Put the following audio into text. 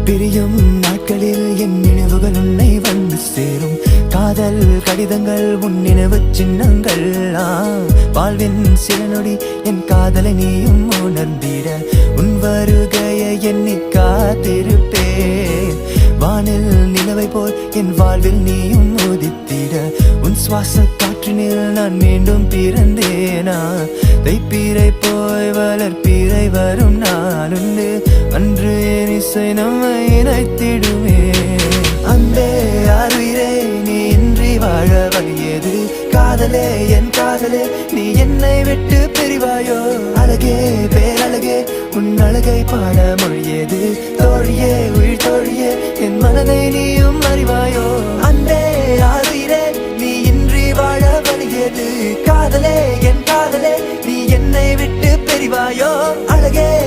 பிரியும் நாட்களில் என் நினைவுகள் உன்னை வந்து சேரும். காதல் கடிதங்கள் உன் நினைவு சின்னங்கள். வாழ்வின் சில நொடி என் காதலை நீயும் உணர்ந்திட உன் வருகையை எண்ணி காத்திருப்பேன். வானில் நிலவை போல் என் வாழ்வில் நீயும் உதித்திட உன் சுவாச காற்றினில் நான் மீண்டும் பிறந்தேனா. தைப்பீரை போய் வளர்ப்பீரை வரும் நான் உண்டு. அன்று என் இசை நம்மை இணைத்திடுமே. அன்பே ஆறுயிரே நீ இன்றி வாழ வழியது. காதலே என் காதலே நீ என்னை விட்டு பிரிவாயோ. அழகே பேரழகே உன் அழகை பாட மொழியது. தோழியே உயிர் தோழியே என் மனதை நீயும் அறிவாயோ. அன்பே ஆறுயிரே நீ இன்றி வாழ வழியது. காதலே என் காதலே நீ என்னை விட்டு பிரிவாயோ. அழகே